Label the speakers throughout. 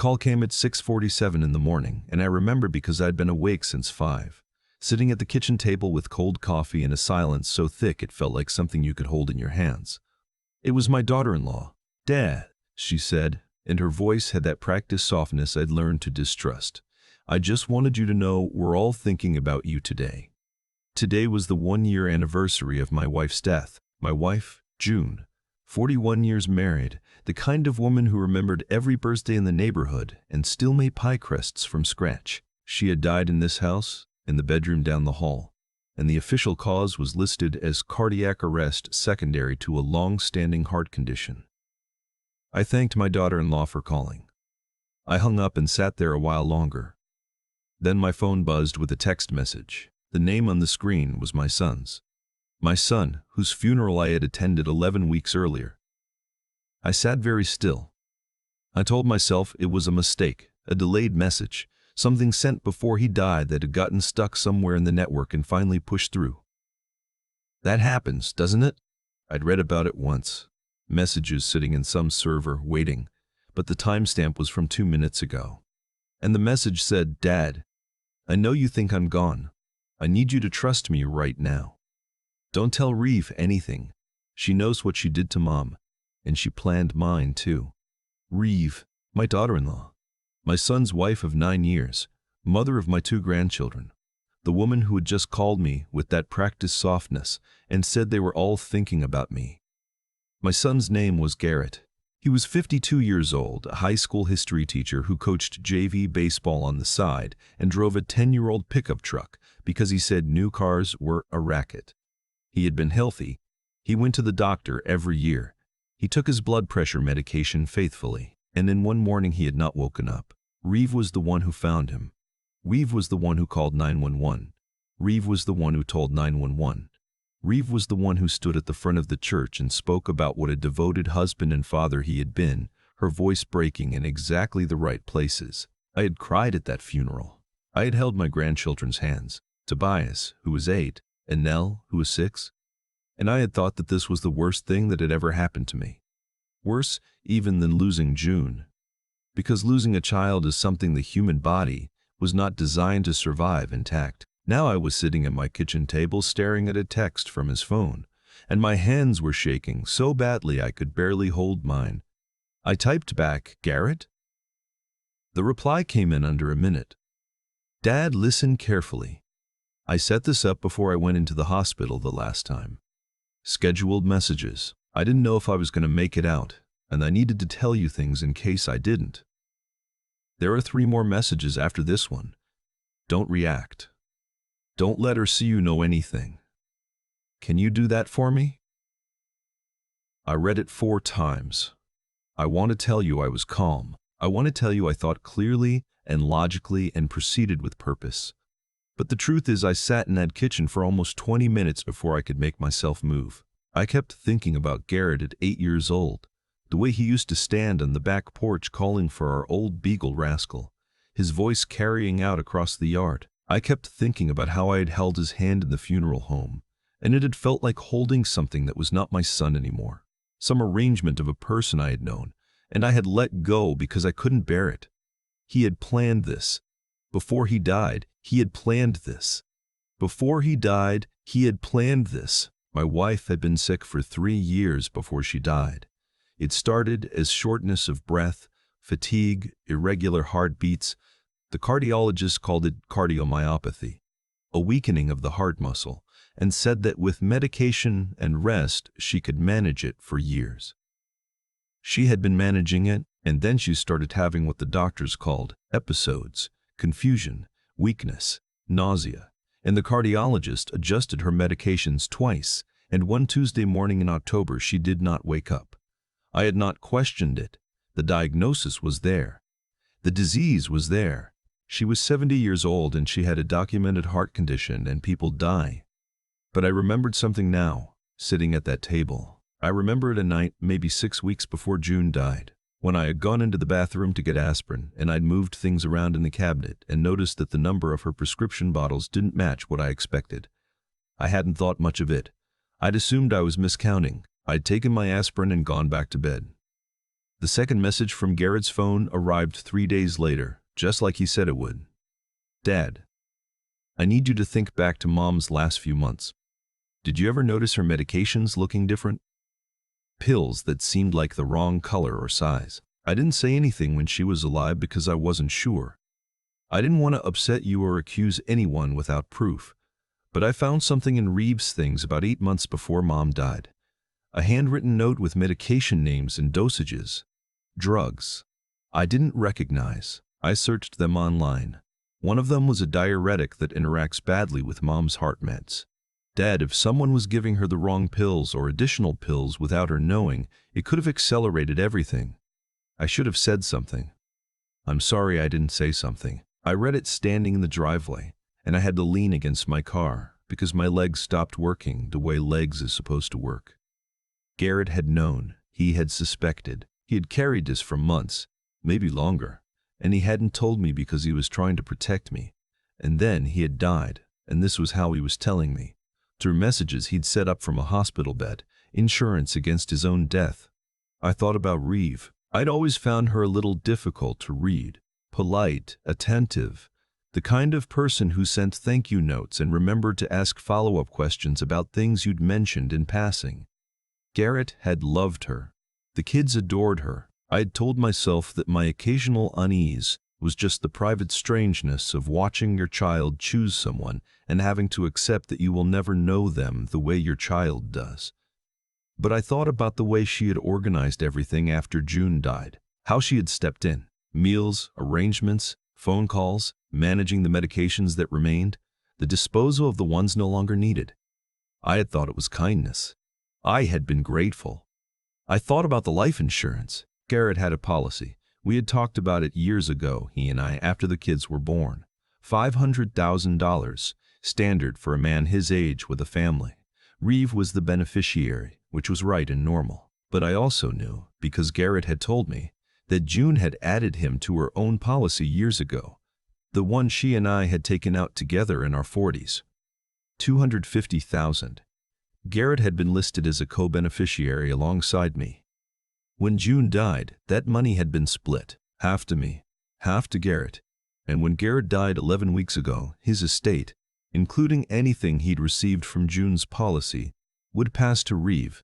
Speaker 1: call came at 6:47 in the morning, and I remember because I'd been awake since 5, sitting at the kitchen table with cold coffee and a silence so thick it felt like something you could hold in your hands. It was my daughter-in-law. "Dad," she said, and her voice had that practiced softness I'd learned to distrust. "I just wanted you to know we're all thinking about you today." Today was the 1-year anniversary of my wife's death. My wife, June, 41 years married, the kind of woman who remembered every birthday in the neighborhood and still made pie crusts from scratch. She had died in this house, in the bedroom down the hall, and the official cause was listed as cardiac arrest secondary to a long-standing heart condition. I thanked my daughter-in-law for calling. I hung up and sat there a while longer. Then my phone buzzed with a text message. The name on the screen was my son's. My son, whose funeral I had attended 11 weeks earlier. I sat very still. I told myself it was a mistake, a delayed message, something sent before he died that had gotten stuck somewhere in the network and finally pushed through. That happens, doesn't it? I'd read about it once. Messages sitting in some server, waiting, but the timestamp was from 2 minutes ago. And the message said, "Dad, I know you think I'm gone. I need you to trust me right now. Don't tell Reeve anything. She knows what she did to Mom, and she planned mine too." Reeve, my daughter-in-law, my son's wife of 9 years, mother of my 2 grandchildren, the woman who had just called me with that practiced softness and said they were all thinking about me. My son's name was Garrett. He was 52 years old, a high school history teacher who coached JV baseball on the side and drove a 10-year-old pickup truck because he said new cars were a racket. He had been healthy. He went to the doctor every year. He took his blood pressure medication faithfully, and then one morning he had not woken up. Reeve was the one who found him. Reeve was the one who called 911. Reeve was the one who told 911. Reeve was the one who stood at the front of the church and spoke about what a devoted husband and father he had been, her voice breaking in exactly the right places. I had cried at that funeral. I had held my grandchildren's hands, Tobias, who was 8, and Nell, who was 6, and I had thought that this was the worst thing that had ever happened to me. Worse even than losing June. Because losing a child is something the human body was not designed to survive intact. Now I was sitting at my kitchen table staring at a text from his phone, and my hands were shaking so badly I could barely hold mine. I typed back, "Garrett?" The reply came in under a minute. "Dad, listen carefully. I set this up before I went into the hospital the last time. Scheduled messages. I didn't know if I was going to make it out, and I needed to tell you things in case I didn't. There are 3 more messages after this one. Don't react. Don't let her see you know anything. Can you do that for me?" I read it 4 times. I want to tell you I was calm. I want to tell you I thought clearly and logically and proceeded with purpose. But the truth is I sat in that kitchen for almost 20 minutes before I could make myself move. I kept thinking about Garrett at 8 years old, the way he used to stand on the back porch calling for our old beagle Rascal, his voice carrying out across the yard. I kept thinking about how I had held his hand in the funeral home, and it had felt like holding something that was not my son anymore, some arrangement of a person I had known, and I had let go because I couldn't bear it. He had planned this. Before he died, he had planned this. Before he died, he had planned this. My wife had been sick for 3 years before she died. It started as shortness of breath, fatigue, irregular heartbeats. The cardiologist called it cardiomyopathy, a weakening of the heart muscle, and said that with medication and rest she could manage it for years. She had been managing it, and then she started having what the doctors called episodes, confusion, weakness, nausea, and the cardiologist adjusted her medications twice, and one Tuesday morning in October she did not wake up. I had not questioned it. The diagnosis was there. The disease was there. She was 70 years old and she had a documented heart condition, and people die. But I remembered something now, sitting at that table. I remembered a night, maybe 6 weeks before June died, when I had gone into the bathroom to get aspirin, and I'd moved things around in the cabinet and noticed that the number of her prescription bottles didn't match what I expected. I hadn't thought much of it. I'd assumed I was miscounting. I'd taken my aspirin and gone back to bed. The second message from Garrett's phone arrived 3 days later, just like he said it would. Dad, I need you to think back to Mom's last few months. Did you ever notice her medications looking different? Pills that seemed like the wrong color or size. I didn't say anything when she was alive because I wasn't sure. I didn't want to upset you or accuse anyone without proof. But I found something in Reeves' things about 8 months before Mom died. A handwritten note with medication names and dosages. Drugs I didn't recognize. I searched them online. One of them was a diuretic that interacts badly with Mom's heart meds. Dad, if someone was giving her the wrong pills or additional pills without her knowing, it could have accelerated everything. I should have said something. I'm sorry I didn't say something. I read it standing in the driveway, and I had to lean against my car because my legs stopped working the way legs is supposed to work. Garrett had known. He had suspected. He had carried this for months, maybe longer, and he hadn't told me because he was trying to protect me. And then he had died, and this was how he was telling me. Through messages he'd set up from a hospital bed, insurance against his own death. I thought about Reeve. I'd always found her a little difficult to read. Polite, attentive, the kind of person who sent thank you notes and remembered to ask follow-up questions about things you'd mentioned in passing. Garrett had loved her. The kids adored her. I had told myself that my occasional unease was just the private strangeness of watching your child choose someone and having to accept that you will never know them the way your child does. But I thought about the way she had organized everything after June died, how she had stepped in, meals, arrangements, phone calls, managing the medications that remained, the disposal of the ones no longer needed. I had thought it was kindness. I had been grateful. I thought about the life insurance. Garrett had a policy. We had talked about it years ago, he and I, after the kids were born. $500,000, standard for a man his age with a family. Reeve was the beneficiary, which was right and normal. But I also knew, because Garrett had told me, that June had added him to her own policy years ago, the one she and I had taken out together in our 40s. $250,000. Garrett had been listed as a co-beneficiary alongside me. When June died, that money had been split, half to me, half to Garrett. And when Garrett died 11 weeks ago, his estate, including anything he'd received from June's policy, would pass to Reeve.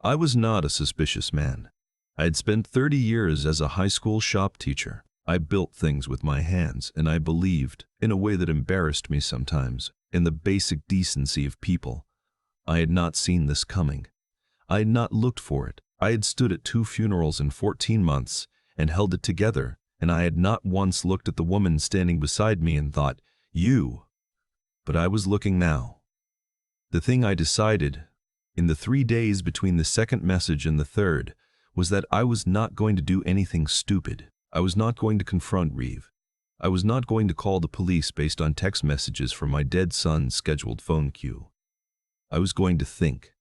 Speaker 1: I was not a suspicious man. I had spent 30 years as a high school shop teacher. I built things with my hands, and I believed, in a way that embarrassed me sometimes, in the basic decency of people. I had not seen this coming. I had not looked for it. I had stood at 2 funerals in 14 months and held it together, and I had not once looked at the woman standing beside me and thought, you. But I was looking now. The thing I decided, in the 3 days between the second message and the third, was that I was not going to do anything stupid. I was not going to confront Reeve. I was not going to call the police based on text messages from my dead son's scheduled phone queue. I was going to think.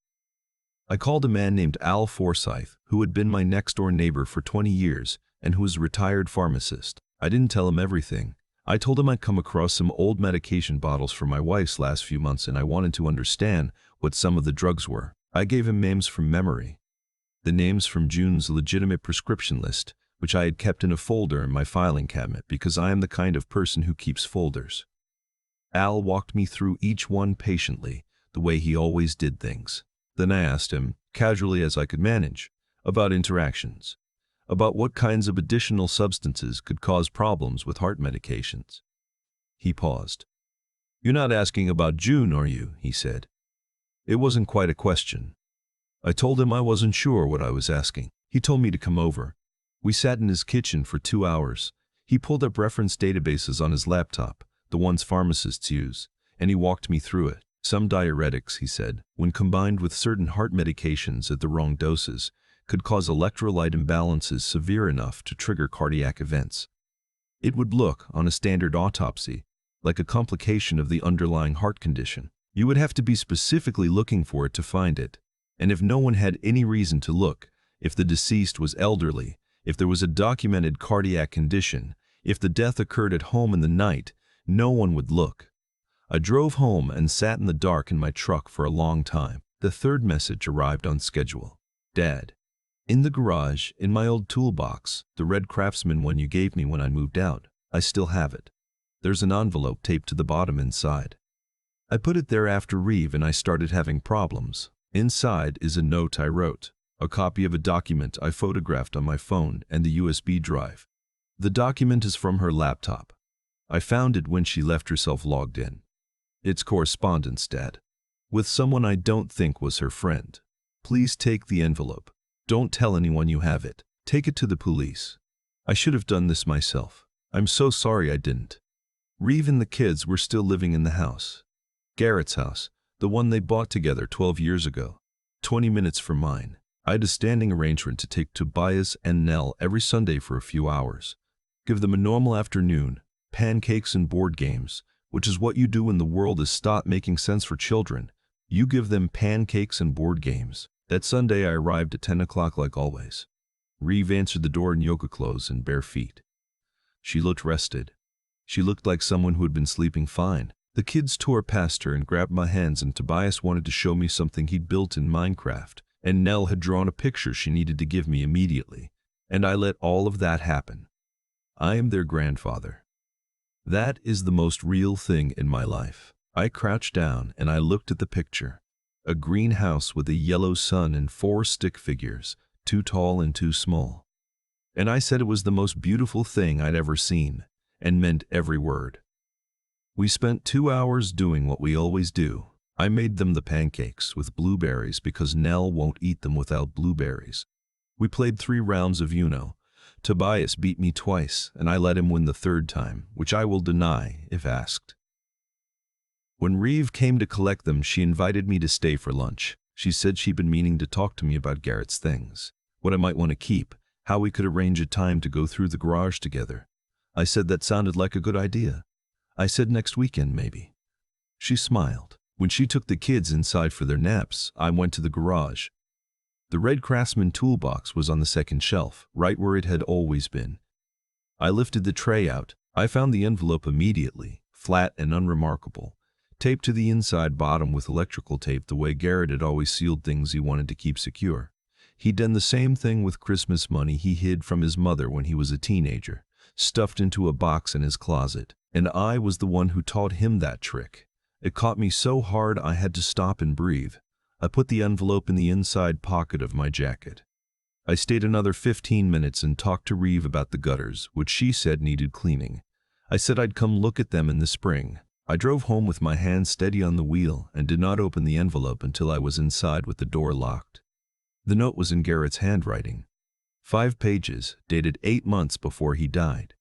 Speaker 1: I called a man named Al Forsyth, who had been my next-door neighbor for 20 years and who was a retired pharmacist. I didn't tell him everything. I told him I'd come across some old medication bottles for my wife's last few months and I wanted to understand what some of the drugs were. I gave him names from memory. The names from June's legitimate prescription list, which I had kept in a folder in my filing cabinet because I am the kind of person who keeps folders. Al walked me through each one patiently, the way he always did things. Then I asked him, casually as I could manage, about interactions, about what kinds of additional substances could cause problems with heart medications. He paused. "You're not asking about June, are you?" he said. It wasn't quite a question. I told him I wasn't sure what I was asking. He told me to come over. We sat in his kitchen for 2 hours. He pulled up reference databases on his laptop, the ones pharmacists use, and he walked me through it. Some diuretics, he said, when combined with certain heart medications at the wrong doses, could cause electrolyte imbalances severe enough to trigger cardiac events. It would look, on a standard autopsy, like a complication of the underlying heart condition. You would have to be specifically looking for it to find it. And if no one had any reason to look, if the deceased was elderly, if there was a documented cardiac condition, if the death occurred at home in the night, no one would look. I drove home and sat in the dark in my truck for a long time. The third message arrived on schedule. Dad, In the garage, in my old toolbox, the red Craftsman one you gave me when I moved out. I still have it. There's an envelope taped to the bottom inside. I put it there after Reeve and I started having problems. Inside is a note I wrote, a copy of a document I photographed on my phone, and the USB drive. The document is from her laptop. I found it when she left herself logged in. It's correspondence, Dad, with someone I don't think was her friend. Please take the envelope. Don't tell anyone you have it. Take it to the police. I should have done this myself. I'm so sorry I didn't. Reeve and the kids were still living in the house. Garrett's house, the one they bought together 12 years ago. 20 minutes from mine. I had a standing arrangement to take Tobias and Nell every Sunday for a few hours. Give them a normal afternoon, pancakes and board games, which is what you do when the world has stopped making sense for children. You give them pancakes and board games. That Sunday I arrived at 10 o'clock like always. Reeve answered the door in yoga clothes and bare feet. She looked rested. She looked like someone who had been sleeping fine. The kids tore past her and grabbed my hands, and Tobias wanted to show me something he'd built in Minecraft, and Nell had drawn a picture she needed to give me immediately, and I let all of that happen. I am their grandfather. That is the most real thing in my life. I crouched down and I looked at the picture. A green house with a yellow sun and 4 stick figures, 2 tall and 2 small. And I said it was the most beautiful thing I'd ever seen, and meant every word. We spent 2 hours doing what we always do. I made them the pancakes with blueberries because Nell won't eat them without blueberries. We played 3 rounds of Uno. Tobias beat me twice, and I let him win the 3rd time, which I will deny if asked. When Reeve came to collect them, she invited me to stay for lunch. She said she'd been meaning to talk to me about Garrett's things, what I might want to keep, how we could arrange a time to go through the garage together. I said that sounded like a good idea. I said next weekend, maybe. She smiled. When she took the kids inside for their naps, I went to the garage. The red Craftsman toolbox was on the 2nd shelf, right where it had always been. I lifted the tray out. I found the envelope immediately, flat and unremarkable, taped to the inside bottom with electrical tape the way Garrett had always sealed things he wanted to keep secure. He'd done the same thing with Christmas money he hid from his mother when he was a teenager, stuffed into a box in his closet, and I was the one who taught him that trick. It caught me so hard I had to stop and breathe. I put the envelope in the inside pocket of my jacket. I stayed another 15 minutes and talked to Reeve about the gutters, which she said needed cleaning. I said I'd come look at them in the spring. I drove home with my hand steady on the wheel and did not open the envelope until I was inside with the door locked. The note was in Garrett's handwriting. 5 pages, dated 8 months before he died.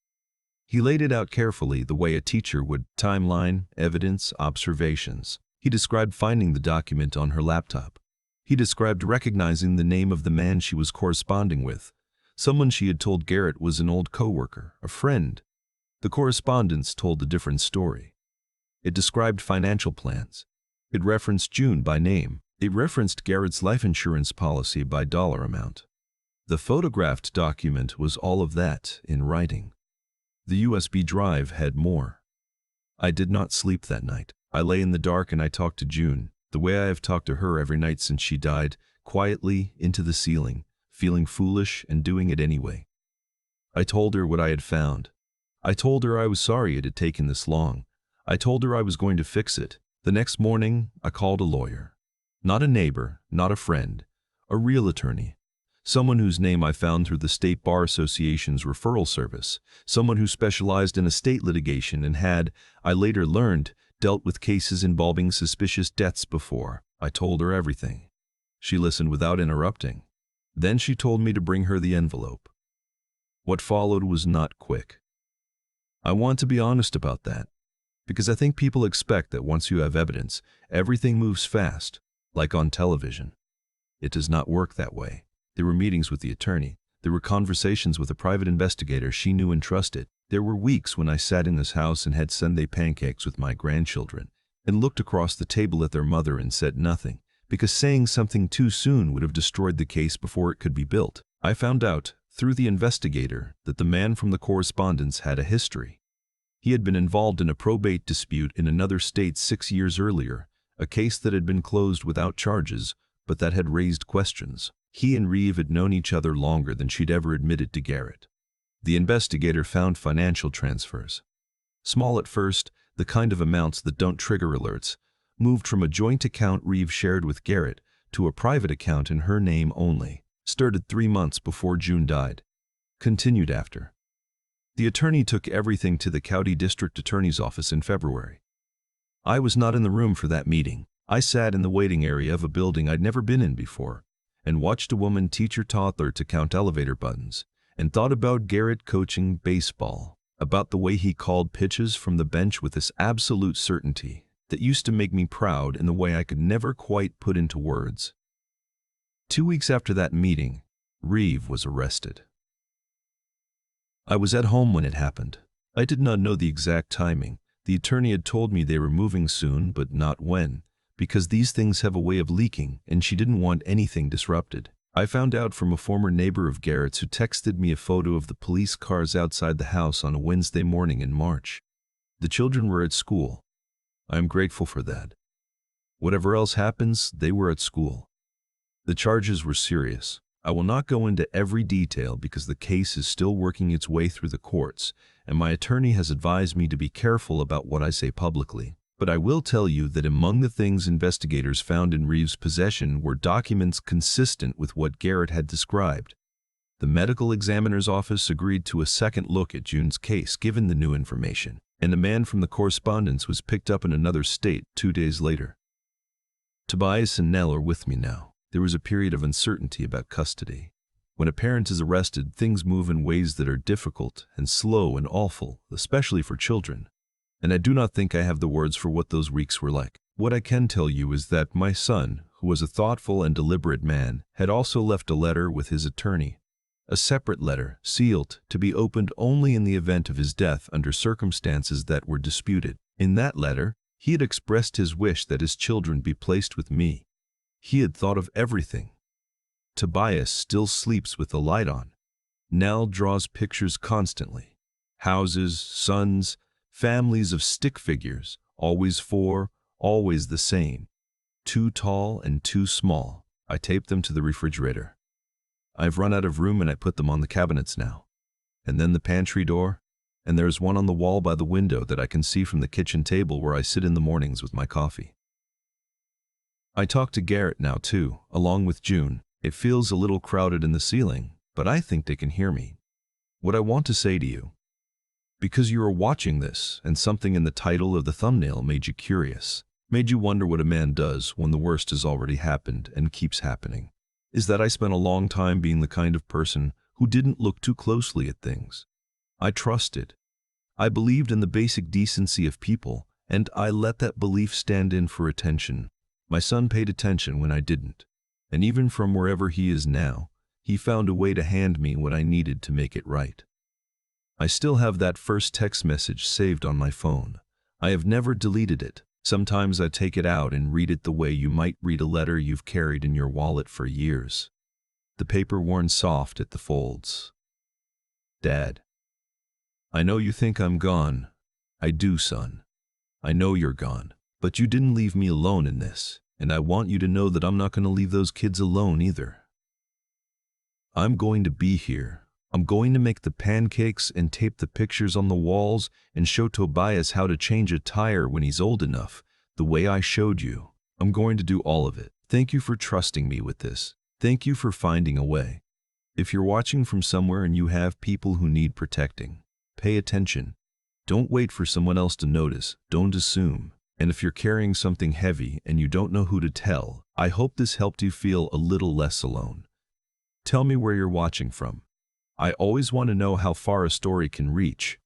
Speaker 1: He laid it out carefully the way a teacher would: timeline, evidence, observations. He described finding the document on her laptop. He described recognizing the name of the man she was corresponding with, someone she had told Garrett was an old coworker, a friend. The correspondence told a different story. It described financial plans. It referenced June by name. It referenced Garrett's life insurance policy by dollar amount. The photographed document was all of that in writing. The USB drive had more. I did not sleep that night. I lay in the dark and I talked to June, the way I have talked to her every night since she died, quietly into the ceiling, feeling foolish and doing it anyway. I told her what I had found. I told her I was sorry it had taken this long. I told her I was going to fix it. The next morning, I called a lawyer. Not a neighbor, not a friend, a real attorney. Someone whose name I found through the State Bar Association's referral service. Someone who specialized in estate litigation and had, I later learned, dealt with cases involving suspicious deaths before. I told her everything. She listened without interrupting. Then she told me to bring her the envelope. What followed was not quick. I want to be honest about that, because I think people expect that once you have evidence, everything moves fast, like on television. It does not work that way. There were meetings with the attorney. There were conversations with a private investigator she knew and trusted. There were weeks when I sat in this house and had Sunday pancakes with my grandchildren and looked across the table at their mother and said nothing, because saying something too soon would have destroyed the case before it could be built. I found out, through the investigator, that the man from the correspondence had a history. He had been involved in a probate dispute in another state 6 years earlier, a case that had been closed without charges, but that had raised questions. He and Reeve had known each other longer than she'd ever admitted to Garrett. The investigator found financial transfers. Small at first, the kind of amounts that don't trigger alerts, moved from a joint account Reeve shared with Garrett to a private account in her name only, started 3 months before June died. Continued after. The attorney took everything to the county district attorney's office in February. I was not in the room for that meeting. I sat in the waiting area of a building I'd never been in before, and watched a woman teach her toddler to count elevator buttons, and thought about Garrett coaching baseball, about the way he called pitches from the bench with this absolute certainty that used to make me proud in the way I could never quite put into words. 2 weeks after that meeting, Reeve was arrested. I was at home when it happened. I did not know the exact timing. The attorney had told me they were moving soon, but not when, because these things have a way of leaking, and she didn't want anything disrupted. I found out from a former neighbor of Garrett's who texted me a photo of the police cars outside the house on a Wednesday morning in March. The children were at school. I am grateful for that. Whatever else happens, they were at school. The charges were serious. I will not go into every detail because the case is still working its way through the courts, and my attorney has advised me to be careful about what I say publicly. But I will tell you that among the things investigators found in Reeve's possession were documents consistent with what Garrett had described. The medical examiner's office agreed to a second look at June's case given the new information, and a man from the correspondence was picked up in another state 2 days later. Tobias and Nell are with me now. There was a period of uncertainty about custody. When a parent is arrested, things move in ways that are difficult and slow and awful, especially for children. And I do not think I have the words for what those weeks were like. What I can tell you is that my son, who was a thoughtful and deliberate man, had also left a letter with his attorney. A separate letter, sealed, to be opened only in the event of his death under circumstances that were disputed. In that letter, he had expressed his wish that his children be placed with me. He had thought of everything. Tobias still sleeps with the light on. Nell draws pictures constantly. Houses, sons, families of stick figures, always 4, always the same. Too tall and too small. I tape them to the refrigerator. I've run out of room and I put them on the cabinets now. And then the pantry door, and there's one on the wall by the window that I can see from the kitchen table where I sit in the mornings with my coffee. I talk to Garrett now too, along with June. It feels a little crowded in the ceiling, but I think they can hear me. What I want to say to you, because you are watching this and something in the title of the thumbnail made you curious, made you wonder what a man does when the worst has already happened and keeps happening, is that I spent a long time being the kind of person who didn't look too closely at things. I trusted. I believed in the basic decency of people, and I let that belief stand in for attention. My son paid attention when I didn't, and even from wherever he is now, he found a way to hand me what I needed to make it right. I still have that first text message saved on my phone. I have never deleted it. Sometimes I take it out and read it the way you might read a letter you've carried in your wallet for years. The paper worn soft at the folds. Dad, I know you think I'm gone. I do, son. I know you're gone. But you didn't leave me alone in this, and I want you to know that I'm not going to leave those kids alone either. I'm going to be here. I'm going to make the pancakes and tape the pictures on the walls and show Tobias how to change a tire when he's old enough, the way I showed you. I'm going to do all of it. Thank you for trusting me with this. Thank you for finding a way. If you're watching from somewhere and you have people who need protecting, pay attention. Don't wait for someone else to notice. Don't assume. And if you're carrying something heavy and you don't know who to tell, I hope this helped you feel a little less alone. Tell me where you're watching from. I always want to know how far a story can reach.